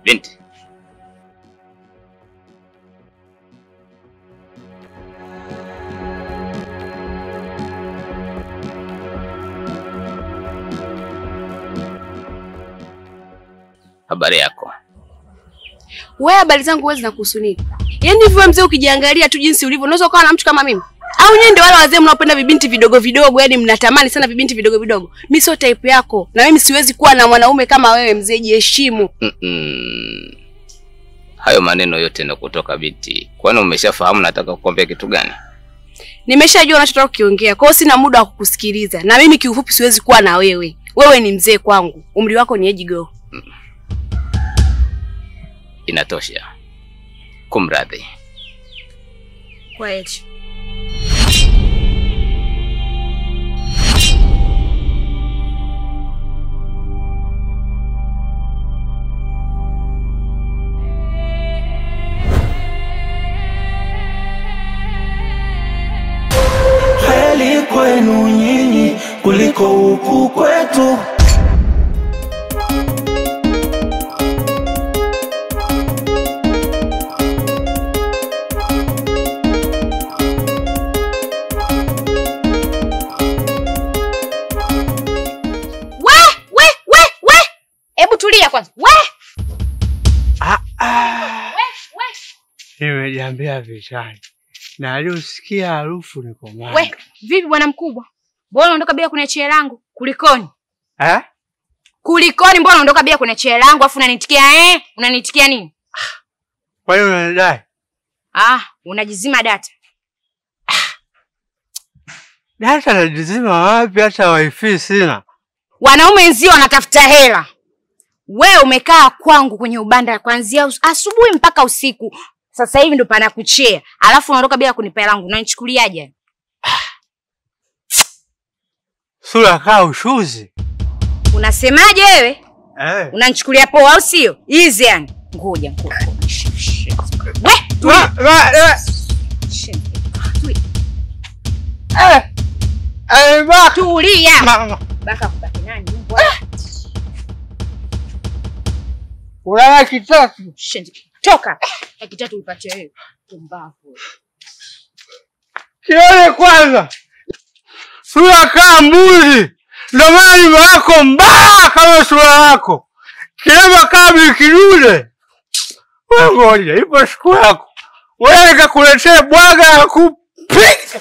Binti. Habari yako? Wewe habari zangu wewe zinakuhusu nini? Yaani hivyo mzee ukijiangalia tu jinsi ulivyo, unaweza kuwa na mtu kama mimi? Au nyinyi ndio wale wazee mnaopenda vibinti vidogo vidogo, yaani mnatamani sana vibinti vidogo vidogo. Mimi sio type yako. Na mimi siwezi kuwa na mwanaume kama wewe mzee, jiheshimu. Hayo maneno yote na kutoka binti. Kwani umeshafahamu nataka kukwambia kitu gani? Nimeshajua unachotaka kukiongea. Kwa hiyo sina muda wa kukusikiliza. Na mimi kiufupi siwezi kuwa na wewe. Wewe ni mzee kwangu. Umri wako ni age go. Inatosha. Kumradhi. Kwa age. Heri kwenu nyinyi kuliko huku kwetu. Kwanza. Nimejiambia vichani. Na aliusikia harufu niko mbali. We, vipi bwana mkubwa? Mbona unaondoka bila kuniachia langu? Kulikoni? Kulikoni mbona unaondoka bila kuniachia langu afu unanitikia Unanitikia nini? Kwa hiyo unanidai? Unajizima data. Data najizima wapi, hata wifi sina. Wanaume wenzio wanatafuta hela. Wewe umekaa kwangu kwenye ubanda kuanzia asubuhi mpaka usiku. Sasa hivi ndo pana kuchea. Alafu unaondoka bila kunipa langu. Unanichukuliaje? Sura kaa ushuzi. Unasemaje wewe? Unanichukulia poa au sio? Easy yani. Ngoja mkubwa. Tulia. Baka kubaki nani? Ulala kitatu. Toka. Kitatu upate wewe. Pumbavu. Kione kwanza. Sura kaa mbuzi. Ndio maana nyumba yako mbaya kama sura yako. Kilema kama kidude. Wewe ngoja, ipo siku yako. Wewe nikakuletea bwaga ya kupiga.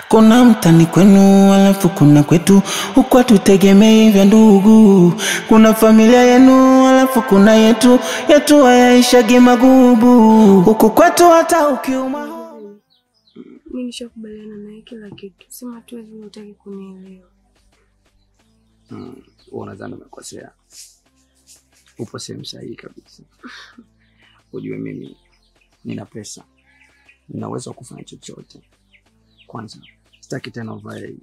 Kuna mtani kwenu alafu kuna kwetu, huko hatutegemei vya ndugu. Kuna familia yenu alafu kuna yetu hayaishagi magubu. Huko kwetu hata ukiuma. Mimi nishakubaliana naye kila kitu. Sema tu hivi unataka kunielewa. Unadhani umekosea. Upo sehemu sahihi kabisa. Ujue mimi nina pesa. Nina uwezo wa kufanya chochote. Kwanza, sitaki tena uvae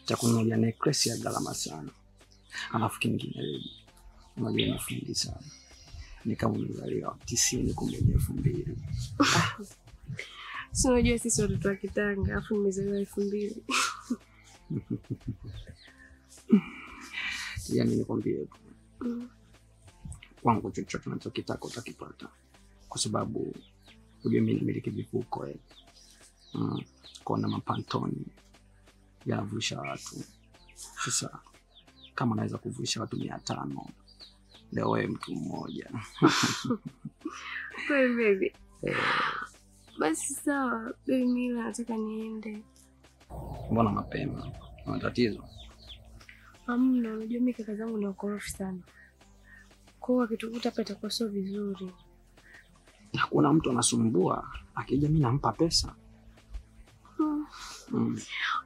cha kununulia necklace ya gharama sana. Alafu kingine leo. Unajua ni fundi sana. Ni kama umezaliwa 90 kumbe 2000. Si unajua sisi watoto wa Kitanga, alafu nimezaliwa 2000. Yaani nikwambie kwangu chochote unachokitaka utakipata. Kwa sababu ujue mimi nimiliki vifuko kuna mapantoni yanavusha watu. Sasa kama naweza kuvusha watu 500, leo wewe mtu mmoja. Kwa baby. Basi sawa, baby mimi nataka niende. Mbona mapema? Una tatizo? Hamna, unajua mimi kaka zangu ni wakorofi sana. Kwa akitukuta hapa itakuwa sio vizuri. Hakuna mtu anasumbua, akija mimi nampa pesa.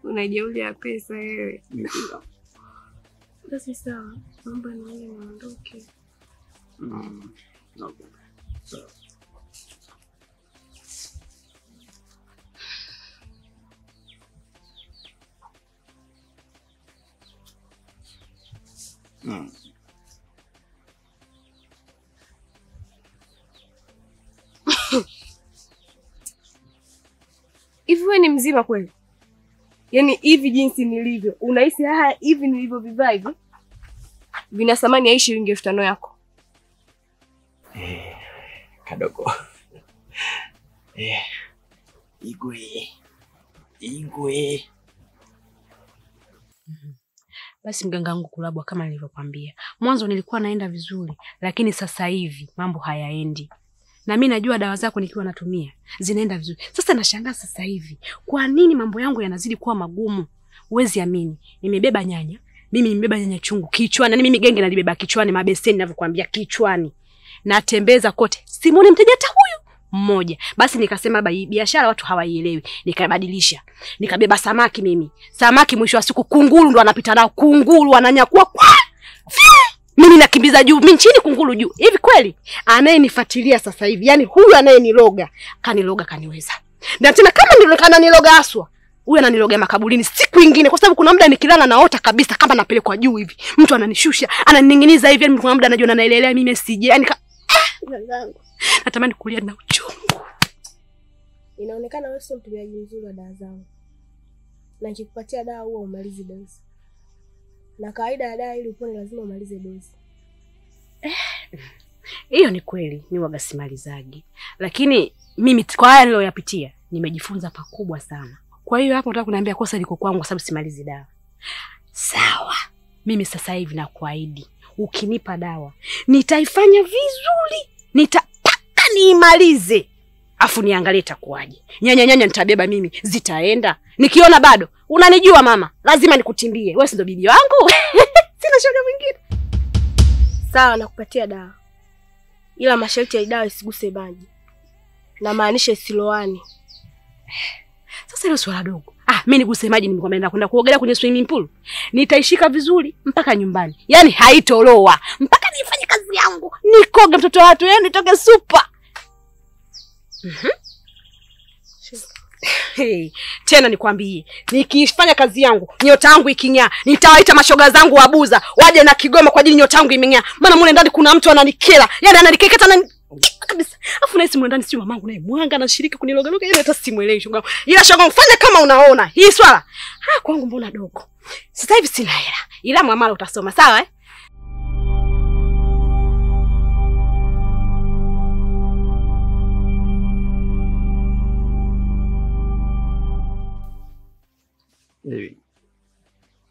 Unajeuli ya pesa wewe. Ndio. Basi sawa, naomba niondoke. Okay. Sawa. Hivi wewe ni mzima kweli? Yaani hivi jinsi nilivyo, unahisi hivi nilivyo vivaa hivi vina thamani ya shilingi 5000 yako? kadogo. Igwe. Basi mganga wangu Kulabwa, kama nilivyokuambia mwanzo, nilikuwa naenda vizuri, lakini sasa hivi mambo hayaendi. Na mimi najua dawa zako nikiwa natumia zinaenda vizuri. Sasa nashangaa sasa hivi kwa nini mambo yangu yanazidi kuwa magumu. Uwezi amini, nimebeba nyanya. Mimi nimebeba nyanya chungu kichwani, na mimi genge nalibeba kichwani, mabeseni ninavyokuambia kichwani. Natembeza kote. Simoni mteja hata huyu mmoja. Basi nikasema biashara watu hawaielewi. Nikabadilisha. Nikabeba samaki mimi. Samaki mwisho wa siku kunguru ndo anapita nao. Kunguru ananyakua kwa. Mimi nakimbiza juu, mimi chini, kunguru juu. Hivi kweli anayenifuatilia sasa hivi, yani huyu anayeniloga, kaniloga kaniweza. Na tena kama nilokana niloga aswa, huyu ananiloga makaburini siku nyingine, kwa sababu kuna muda nikilala naota kabisa kama napelekwa juu hivi. Mtu ananishusha, ananininginiza hivi, yani kuna muda najua naelelea mimi sije. Yani mwanangu, natamani kulia na uchungu. Inaonekana wewe sio mtumiaji mzuri wa dawa zangu. Na nikikupatia dawa huwa umalizi dozi. Na kawaida ya dawa ili upone lazima umalize dozi. Hiyo ni kweli, ni waga simalizagi. Lakini mimi kwa haya niliyoyapitia nimejifunza pakubwa sana. Kwa hiyo hapo nataka kuniambia kosa liko kwangu kwa sababu simalizi dawa. Sawa. Mimi sasa hivi nakuahidi, ukinipa dawa nitaifanya vizuri. Nitapaka niimalize. Afu niangalie itakuwaje. Nyanya nitabeba mimi, zitaenda. Nikiona bado, unanijua mama, lazima nikutimbie. Wewe si ndo bibi wangu? Sina shoga mwingine. Sawa, nakupatia dawa. Ila masharti ya dawa isiguse maji. Na maanisha isiloani. Sasa hilo swala dogo. Mimi niguse maji nimekwenda kwenda kuogelea kwenye swimming pool. Nitaishika vizuri mpaka nyumbani. Yaani haitoloa mpaka nifanye kazi yangu. Nikoge mtoto watu, yani nitoke super. Hey, tena nikwambie, nikifanya kazi yangu, nyota yangu iking'aa, nitawaita mashoga zangu wabuza, waje na Kigoma kwa ajili nyota yangu imeng'aa. Maana mule ndani kuna mtu ananikela, yani ananikeketa na kabisa. Afu na mule ndani sio mamangu naye mwanga anashiriki kuniloga loga, ile hata simuelewi shoga. Ila shoga mfanye kama unaona. Hii swala kwangu mbona dogo. Sasa hivi sina hela. Ila mwamala utasoma, sawa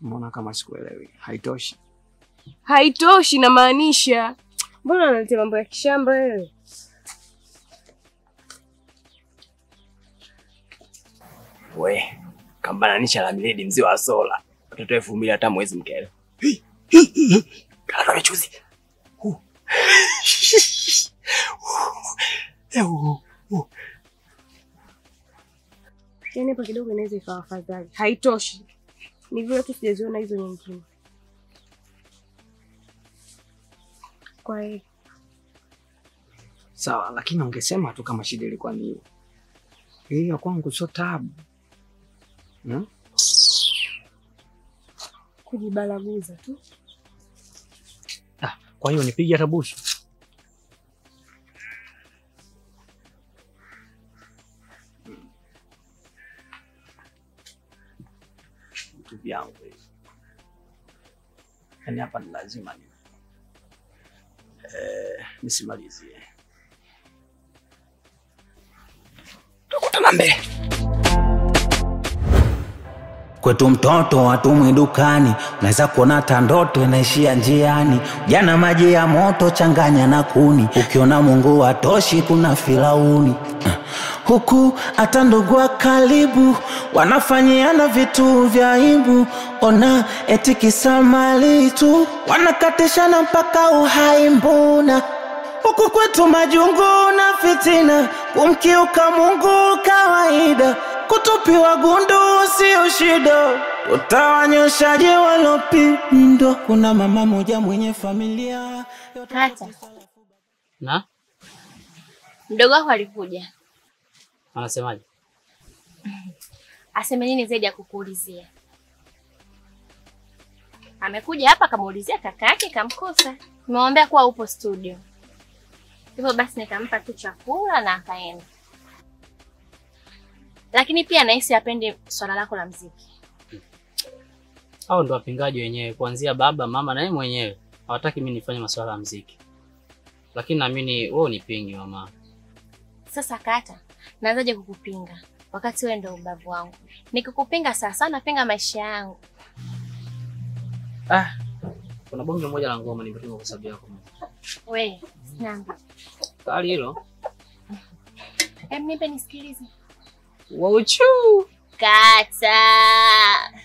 Mbona kama sikuelewi? Haitoshi. Haitoshi na maanisha. Mbona unaletea mambo ya kishamba wewe? We, kambananisha la miledi mzee wa sola. Watoto 2000 hata mwezi mkele. Kala mechuzi. Yaani hapa kidogo inaweza ikawa afadhali. Haitoshi. Ni vile tu sijaziona hizo nyingine. Kwa hiyo sawa, lakini ungesema tu kama shida ilikuwa ni hiyo. Hiyo kwangu sio taabu. Kujibalaguza tu. Kwa hiyo nipige hata busu. Vitu vyangu. Yaani hapa ni lazima nisimalizie. Tukutana mbele. Kwetu mtoto hatumwi dukani, unaweza kuona hata ndoto inaishia njiani. Jana maji ya moto changanya na kuni, ukiona Mungu hatoshi kuna Firauni. Huku hata ndugu wa karibu wanafanyiana vitu vya aibu. Ona eti kisa mali tu, wanakatishana mpaka uhai mbona. Huku kwetu majungu na fitina, kumkiuka Mungu kawaida. Kutupiwa gundu sio shida, utawanyoshaje walopindo. Kuna mama moja mwenye familia. Hata Na? mdogo wako alikuja. Anasemaje? Aseme nini zaidi ya kukuulizia? Amekuja hapa kamuulizia kaka yake kamkosa. Nimemwambia kuwa upo studio. Hivyo basi nikampa tu chakula na akaenda. Lakini pia nahisi hapendi swala lako la muziki. Hao ndo wapingaji wenyewe, kuanzia baba, mama na yeye mwenyewe. Hawataki mimi nifanye masuala ya muziki. Lakini naamini wewe unipingi mama. Sasa kata, naanzaje kukupinga wakati wewe ndio ubavu wangu? Nikikupinga sasa napinga maisha yangu. Kuna bonge moja la ngoma nimetuma kwa sababu yako. Wewe, namba. Kali hilo. Nipe nisikilize. Wauchu. Kata.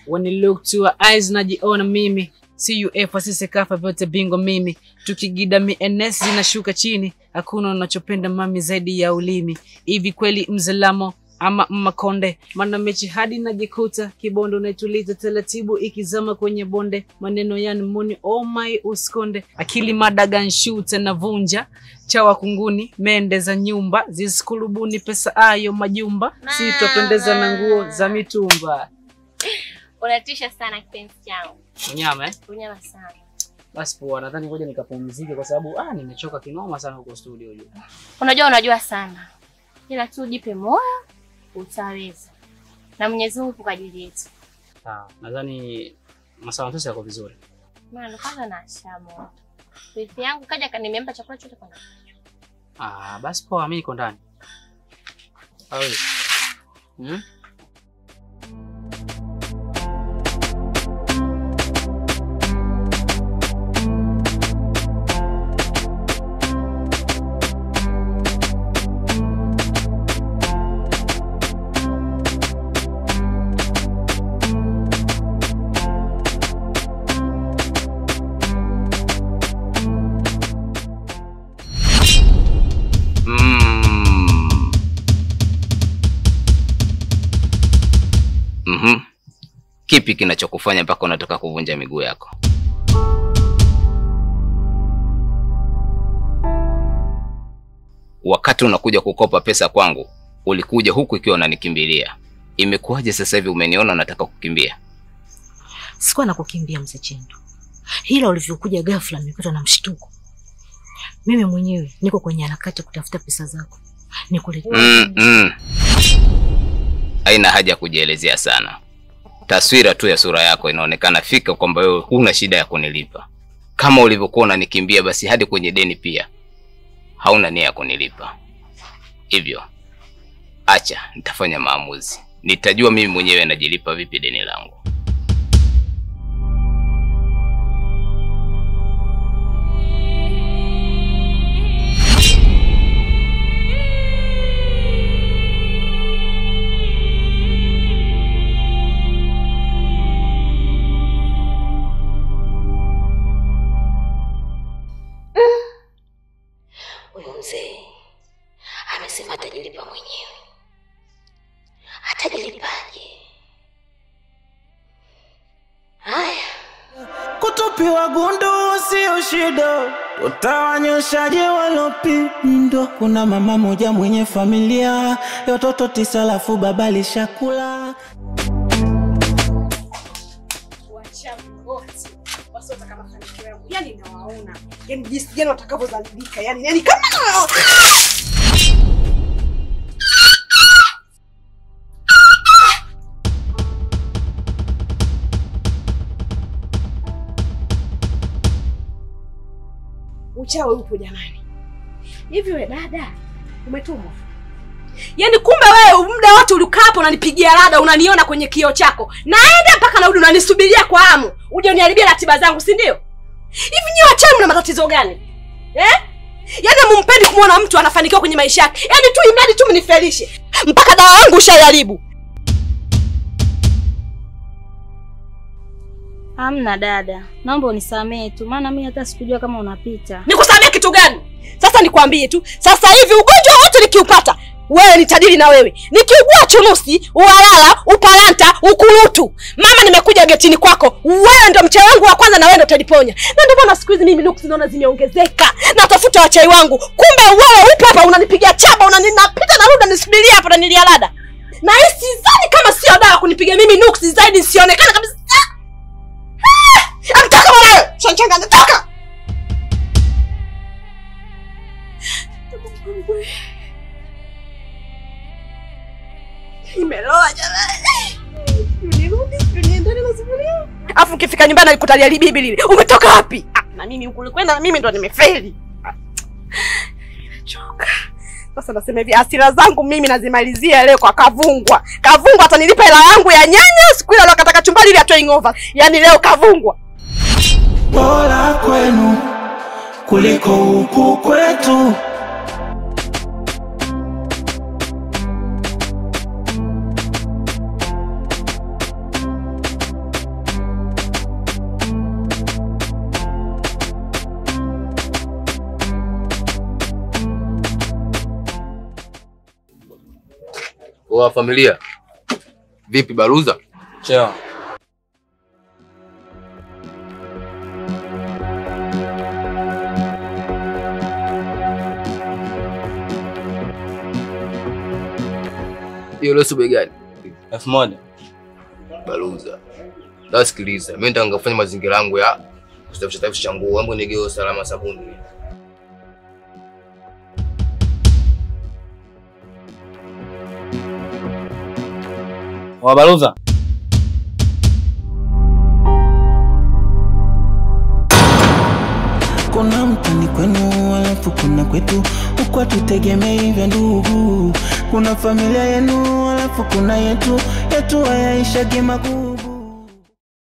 When you look to her eyes najiona mimi. See you ever sisi kafa vyote bingo mimi. Tukigida NS zinashuka chini. Hakuna unachopenda mami zaidi ya ulimi. Hivi kweli mzalamo ama makonde, mana mechi hadi najikuta kibondo naituliza taratibu ikizama kwenye bonde, maneno yani muni oh my uskonde, akili madagan shoot na vunja chawa kunguni mende za nyumba zisikulubuni pesa ayo majumba sitopendeza na nguo za mitumba. Unatisha sana kipenzi changu. Unyama Unyama sana. Basi poa, nadhani ngoja nikapumzike kwa sababu nimechoka kinoma sana huko studio hiyo. Unajua sana. Ila tu jipe moyo, utaweza. Na Mwenyezi Mungu kwa ajili yetu. Nadhani masawa yote yako vizuri. Maana kwanza na shamo. Wifi yangu kaja kanimempa chakula chote kwa ndani. Basi poa, mimi niko ndani. Kipi kinachokufanya mpaka unataka kuvunja miguu yako? Wakati unakuja kukopa pesa kwangu, ulikuja huku ikiwa unanikimbilia. Imekuwaje sasa hivi umeniona unataka kukimbia? Sikuwa nakukimbia mzee Chendo. Hila ulivyokuja ghafla nimepata na mshtuko. Mimi mwenyewe niko kwenye harakati kutafuta pesa zako. Nikuletea. Haina haja kujielezea sana. Taswira tu ya sura yako inaonekana fika kwamba wewe huna shida ya kunilipa. Kama ulivyokuwa unanikimbia basi hadi kwenye deni pia hauna nia ya kunilipa. Hivyo acha nitafanya maamuzi. Nitajua mimi mwenyewe najilipa vipi deni langu. Mzee amesema atajilipa mwenyewe. Atajilipaje? Haya, kutupiwa gundu sio shida, utawanyoshaje walopindo. Kuna mama moja mwenye familia ya watoto 9 alafu baba alishakula. Yani nawaona. Yani jinsi gani watakavyozalilika. Yani kama uchawi upo jamani. Hivi wewe dada, umetumwa? Yani kumbe wewe muda wote ulikaa hapo unanipigia rada, unaniona kwenye kioo chako. Naenda mpaka narudi unanisubiria kwa hamu. Uje uniharibie ratiba zangu, si ndio? Hivi nyi wachawi mna matatizo gani? Yaani mumpendi kumuona mtu anafanikiwa kwenye maisha yake. Yaani tu imradi tu mnifelishe. Mpaka dawa yangu ushaharibu. Hamna dada. Naomba unisamee tu maana mimi hata sikujua kama unapita. Nikusamee kitu gani? Sasa nikwambie tu. Sasa hivi ugonjwa wote nikiupata, wewe nitadili na wewe. Nikiugua chunusi, uwalala, upalanta, ukurutu, mama nimekuja getini kwako. Wewe ndio mchai wangu wa kwanza na wewe ndio utaniponya. Na ndio maana siku hizi mimi nuksi naona zimeongezeka. Natafuta wachai wangu. Kumbe wewe upo hapa unanipigia chaba, unanipita na rudi nisubiria hapo na nilialada. Na hii sidhani kama sio dawa kunipiga mimi nuksi zaidi sionekana kabisa. Amtaka wewe. Chanchanga nataka. Nimeloa jamani. Niende na sufuria. Afu ukifika nyumbani alikutalia bibi lile. Umetoka wapi? Na mimi huko kwenda na mimi ndo nimefeli. Nimechoka. Sasa nasema hivi, hasira zangu mimi nazimalizia leo kwa Kavungwa. Kavungwa atanilipa hela yangu ya nyanya siku ile alokataka chumbali ili atoe ngova. Yaani leo Kavungwa. Bora kwenu kuliko huku kwetu. Wa familia. Vipi Baruza? Cheo. Hiyo leso bei gani? 1000. Baruza. Sikiliza, mimi nitaka kufanya mazingira yangu ya kusafisha nguo, wangu nigeo salama sabuni. Wa Baruza. Kuna mtani kwenu alafu kuna kwetu, huku hatutegemei vya ndugu. Kuna familia yenu alafu kuna yetu, yetu hayaishagi magumu.